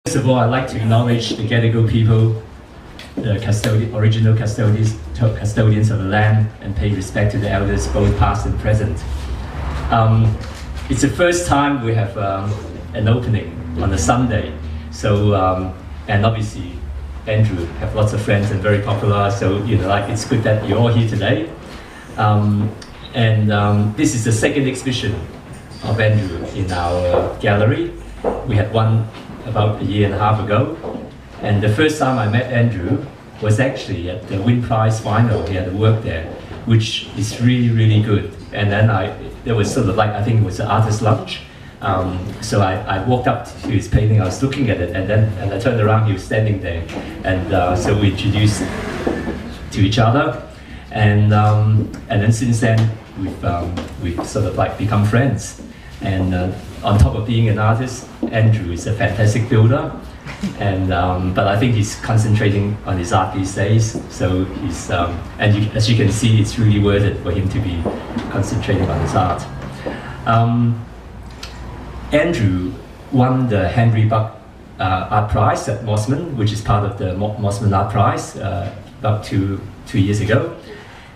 First of all, I'd like to acknowledge the Gadigal people, the original custodians of the land, and pay respect to the elders, both past and present. It's the first time we have an opening on a Sunday, so and obviously Andrew have lots of friends and very popular, so it's good that you're all here today. This is the second exhibition of Andrew in our gallery. We had one about a year and a half ago, and the first time I met Andrew was actually at the Win Prize final. He had a work there, which is really, really good. And then there was sort of like, I think it was an artist lunch. So I walked up to his painting, I was looking at it, and I turned around, he was standing there. And so we introduced to each other. And then since then, we've sort of like become friends. And on top of being an artist, Andrew is a fantastic builder. And but I think he's concentrating on his art these days. So he's as you can see, it's really worth it for him to be concentrating on his art. Andrew won the Henry Buck Art Prize at Mosman, which is part of the Mosman Art Prize about two years ago.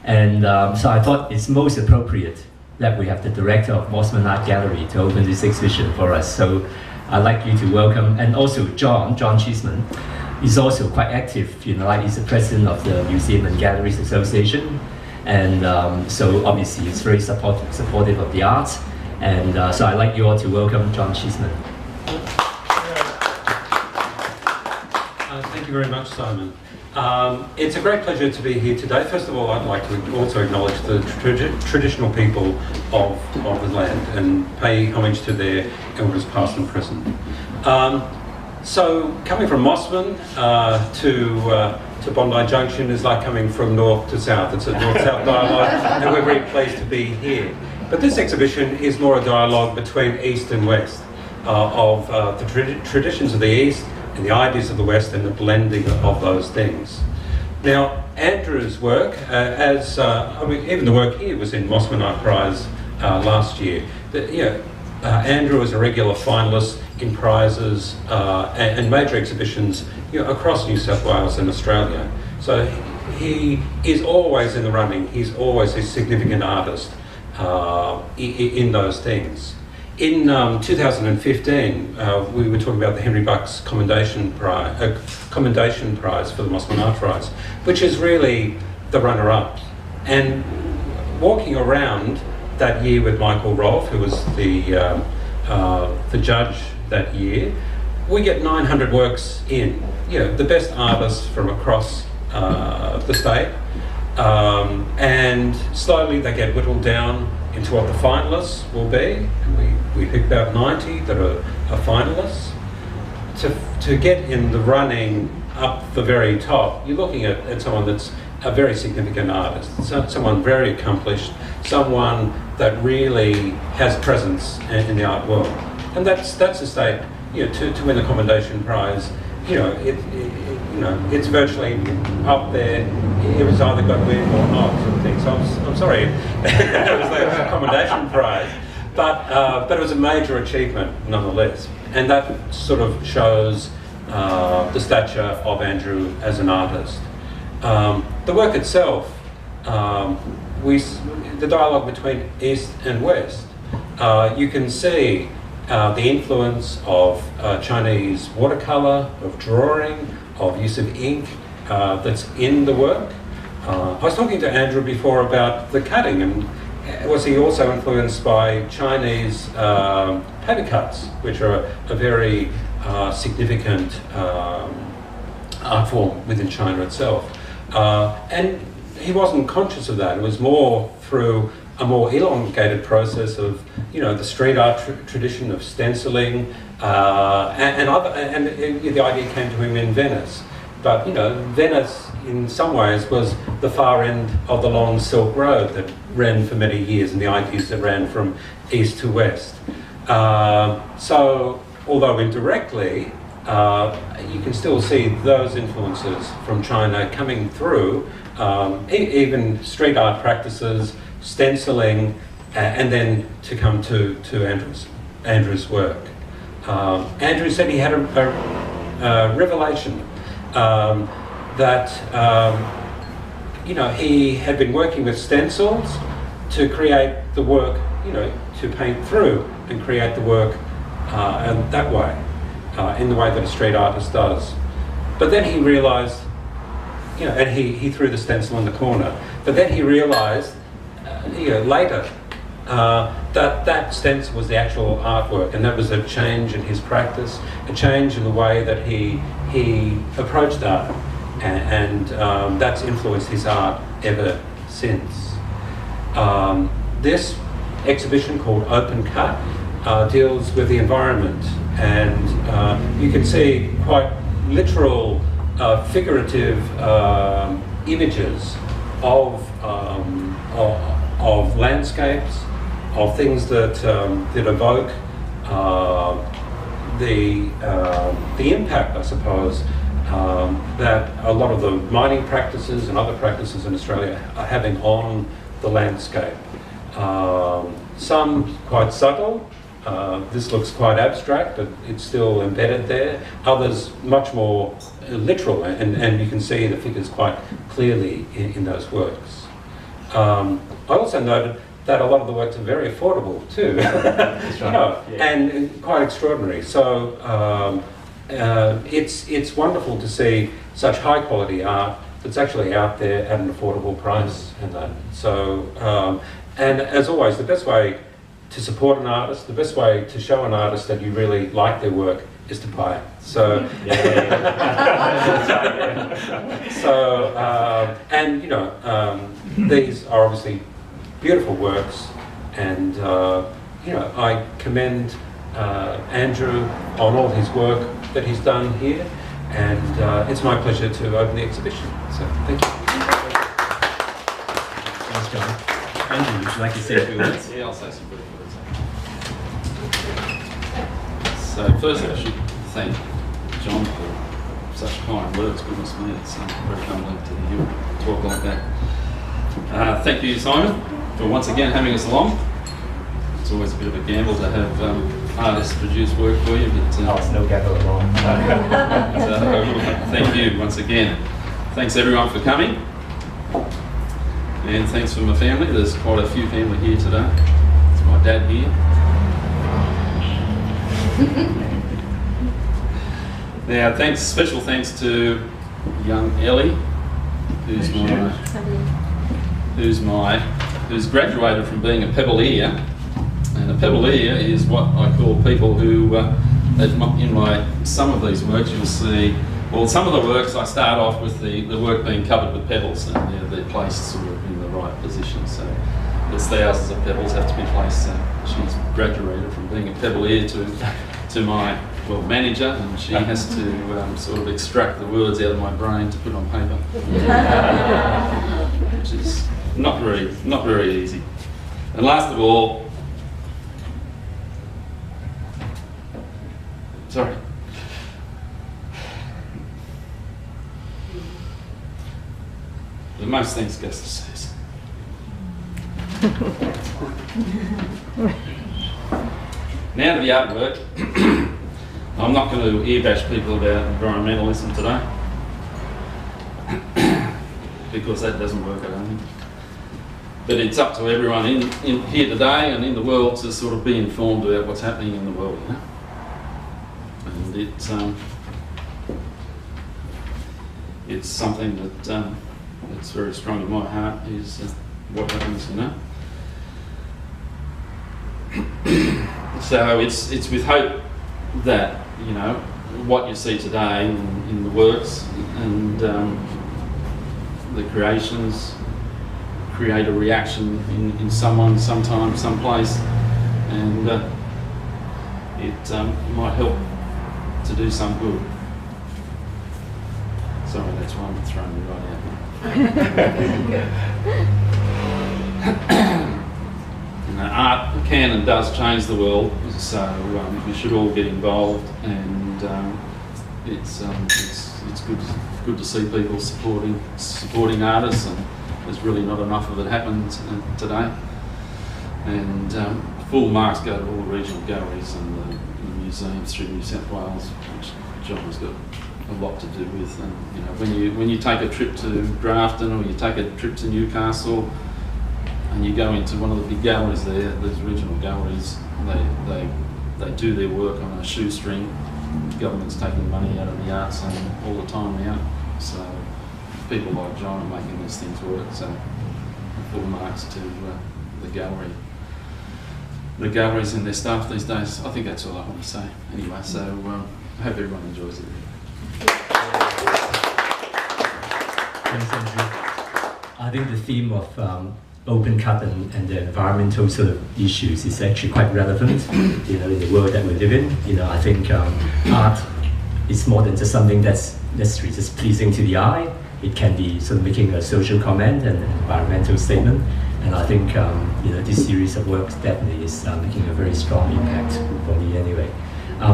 And so I thought it's most appropriate that we have the director of Mosman Art Gallery to open this exhibition for us. So I'd like you to welcome, and also John Cheeseman is also quite active, he's the president of the Museum and Galleries Association. And so obviously he's very supportive of the arts. And so I'd like you all to welcome John Cheeseman. Thank you very much, Simon. It's a great pleasure to be here today. First of all, I'd like to also acknowledge the traditional people of the land and pay homage to their elders past and present. So coming from Mosman to Bondi Junction is like coming from north to south. It's a north-south dialogue, and we're very pleased to be here. But this exhibition is more a dialogue between East and West, of the traditions of the East and the ideas of the West, and the blending of those things. Now, Andrew's work, even the work here was in Mosman Art Prize last year. Andrew is a regular finalist in prizes and major exhibitions across New South Wales and Australia. So he is always in the running. He's always a significant artist in those things. In 2015, we were talking about the Henry Bucks Commendation Prize for the Mosman Art Prize, which is really the runner-up. And walking around that year with Michael Rolfe, who was the judge that year, we get 900 works in. The best artists from across the state, and slowly they get whittled down into what the finalists will be. We pick about 90 that are finalists. To get in the running up the very top, you're looking at someone that's a very significant artist, someone very accomplished, someone that really has presence in the art world. And that's a state, to win the Commendation Prize, it's virtually up there. It was either got to win or not, sort of thing. So I'm sorry, it was the Commendation Prize, but it was a major achievement nonetheless, and that sort of shows the stature of Andrew as an artist. The work itself, the dialogue between East and West, you can see the influence of Chinese watercolour, of drawing, of use of ink that's in the work. I was talking to Andrew before about the cutting, and was he also influenced by Chinese paper cuts, which are a very significant art form within China itself. And he wasn't conscious of that. It was more through a more elongated process of, the street art tradition of stenciling, and the idea came to him in Venice. But Venice, in some ways, was the far end of the long Silk Road that ran for many years, and the ideas that ran from east to west. So, although indirectly, you can still see those influences from China coming through, even street art practices, stenciling, and then to come to Andrew's work. Andrew said he had revelation that you know, he had been working with stencils to create the work, you know, to paint through and create the work and that way, in the way that a street artist does. But then he realised, you know, and he threw the stencil in the corner. But then he realised, you know, later, that stencil was the actual artwork, and that was a change in his practice, a change in the way that he approached art, and that's influenced his art ever since. This exhibition, called Open Cut, deals with the environment, and you can see quite literal, figurative images of landscapes, of things that evoke the impact, I suppose, that a lot of the mining practices and other practices in Australia are having on the landscape. Some quite subtle. This looks quite abstract, but it's still embedded there. Others much more literal, and you can see the figures quite clearly in those works. I also noted that a lot of the works are very affordable too, That's right. you know, Yeah. and quite extraordinary. So it's wonderful to see such high quality art that's actually out there at an affordable price, and that. So and as always, the best way to support an artist, the best way to show an artist that you really like their work is to buy it. So, and you know, these are obviously beautiful works, and you know, I commend Andrew on all his work that he's done here, and it's my pleasure to open the exhibition. So, thank you. Thanks, John. Andrew, would you like to say a few words? Yeah, I'll say some brief words. So first I should thank John for such kind words. Goodness me, it's very humbling to hear him talk like that. Thank you, Simon, for once again having us along. It's always a bit of a gamble to have artists produce work for you, but Oh, it's no gamble at all. so, thank you once again. Thanks everyone for coming, and thanks for my family. There's quite a few family here today. It's my dad here. Now, special thanks to young Ellie, who's graduated from being a pebble-ear, and a pebble-ear is what I call people who, in some of these works you'll see, well, some of the works I start off with the work being covered with pebbles, and they're placed sort of in the right position. So there's thousands of pebbles have to be placed. So she's graduated from being a pebble-ear to my manager, and she has to sort of extract the words out of my brain to put on paper, which is not very easy. And last of all, sorry. The most things goes to Susan. Now to the artwork. I'm not going to earbash people about environmentalism today, because that doesn't work, I don't think. But it's up to everyone in here today and in the world to sort of be informed about what's happening in the world, you know? And it's something that that's very strong in my heart, is what happens, you know? So it's with hope that, you know, what you see today in the works and the creations create a reaction in someone, sometime, someplace, and it might help to do some good. Sorry, that's why I'm throwing you right out. Art can and does change the world, so we should all get involved, and it's good to see people supporting artists, and there's really not enough of it happens today. And full marks go to all the regional galleries and the museums through New South Wales, which John's got a lot to do with. And you know, when you take a trip to Grafton or you take a trip to Newcastle, and you go into one of the big galleries there, these regional galleries, they do their work on a shoestring. The government's taking money out of the arts scene all the time now. So people like John are making these things work. So full marks to the gallery. The galleries and their staff these days. I think that's all I want to say. Anyway, so I hope everyone enjoys it. Thanks, Andrew. I think the theme of open cut and the environmental sort of issues is actually quite relevant, you know, in the world that we live in. You know, I think art is more than just something that's necessarily just pleasing to the eye. It can be sort of making a social comment and an environmental statement. And I think you know, this series of works definitely is making a very strong impact for me anyway.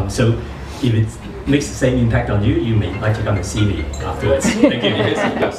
So if it makes the same impact on you, you may like to come and see me afterwards. Thank you.